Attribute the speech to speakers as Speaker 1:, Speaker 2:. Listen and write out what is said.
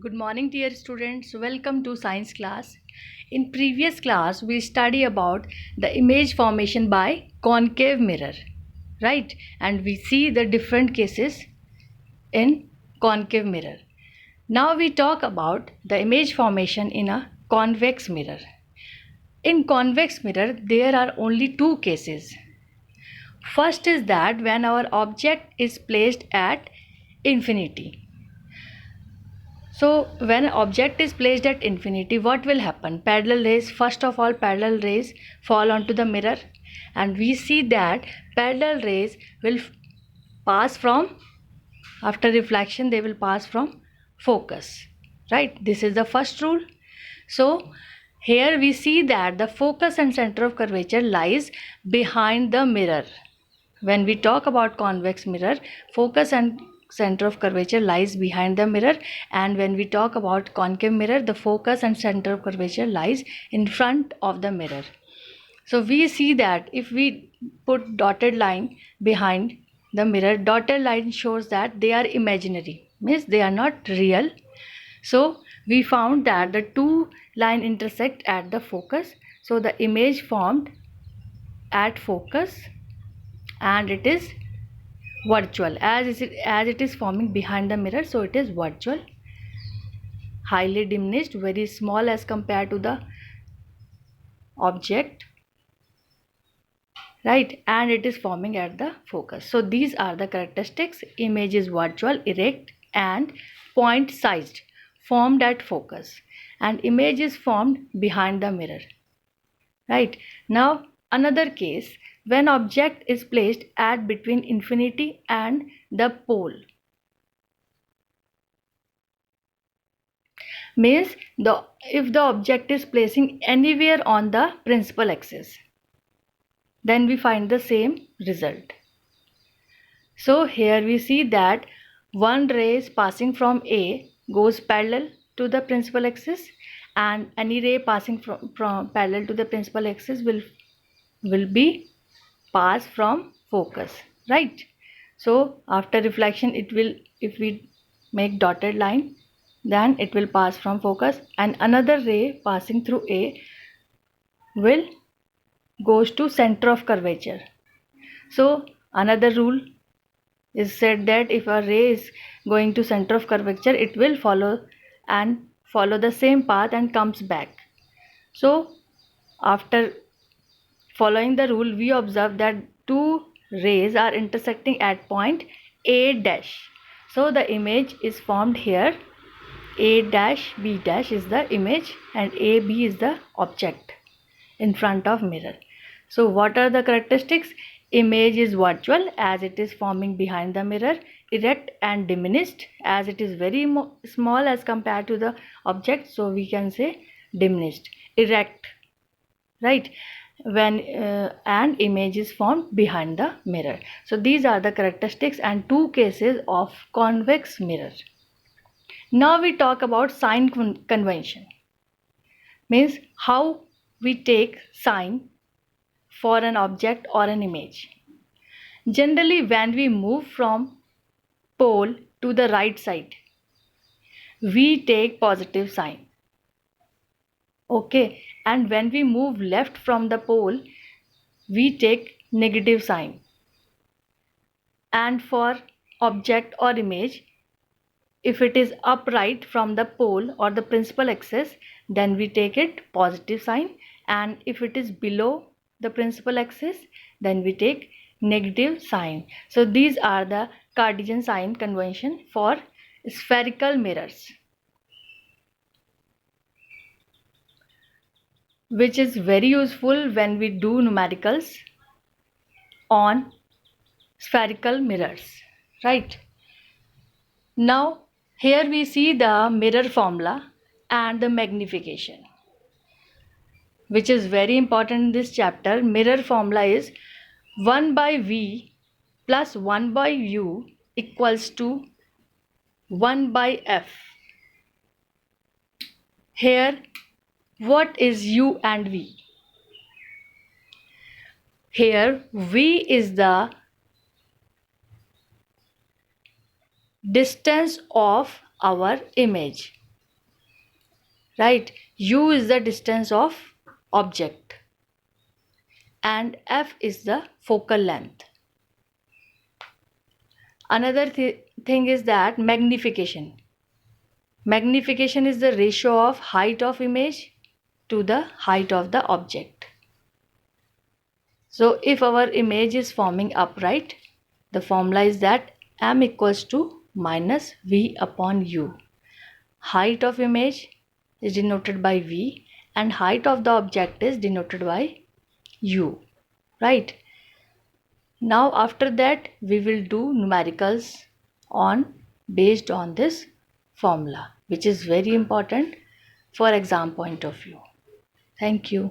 Speaker 1: Good morning, dear students. Welcome to science class. In previous class, we study about the image formation by concave mirror, right? And we see the different cases in concave mirror. Now we talk about the image formation in a convex mirror. In convex mirror, there are only two cases. First is that when our object is placed at infinity. So when an object is placed at infinity, what will happen? Parallel rays, first of all, parallel rays fall onto the mirror, and we see that parallel rays will pass from, after reflection, they will pass from focus, right? This is the first rule. So here we see that the focus and center of curvature lies behind the mirror. When we talk about convex mirror, focus and center of curvature lies behind the mirror, and when we talk about concave mirror, the focus and center of curvature lies in front of the mirror. So we see that if we put dotted line behind the mirror, dotted line shows that they are imaginary, means they are not real. So we found that the two line intersect at the focus, so the image formed at focus, and it is virtual as it is forming behind the mirror, so it is virtual, highly diminished, very small as compared to the object, right? And it is forming at the focus. So these are the characteristics. Image is virtual, erect and point sized, formed at focus, and image is formed behind the mirror, right? Now another case, when object is placed at between infinity and the pole, means if the object is placing anywhere on the principal axis, then we find the same result. So here we see that one ray is passing from A goes parallel to the principal axis, and any ray passing from parallel to the principal axis will be pass from focus, right? So after reflection, it will, if we make dotted line, then it will pass from focus, and another ray passing through A will goes to center of curvature. So another rule is said that if a ray is going to center of curvature, it will follow the same path and comes back. So after following the rule, we observe that two rays are intersecting at point A dash. So the image is formed here. A dash B dash is the image and AB is the object in front of mirror. So what are the characteristics? Image is virtual as it is forming behind the mirror, erect and diminished as it is very small as compared to the object, so we can say diminished, erect, right? When an image is formed behind the mirror. So these are the characteristics and two cases of convex mirror. Now we talk about sign convention, means how we take sign for an object or an image. Generally, when we move from pole to the right side, we take positive sign. Okay, and when we move left from the pole, we take negative sign. And for object or image, if it is upright from the pole or the principal axis, then we take it positive sign, and if it is below the principal axis, then we take negative sign. So these are the Cartesian sign convention for spherical mirrors, which is very useful when we do numericals on spherical mirrors, right? Now here we see the mirror formula and the magnification, which is very important in this chapter. Mirror formula is 1 by V plus 1 by U equals to 1 by F. Here, what is U and V? Here, V is the distance of our image. right? U is the distance of object and F is the focal length. Another thing is that magnification. Magnification is the ratio of height of image to the height of the object. So if our image is forming upright, the formula is that m equals to minus v upon u. Height of image is denoted by v and height of the object is denoted by u, right? Now after that we will do numericals based on this formula, which is very important for exam point of view. Thank you.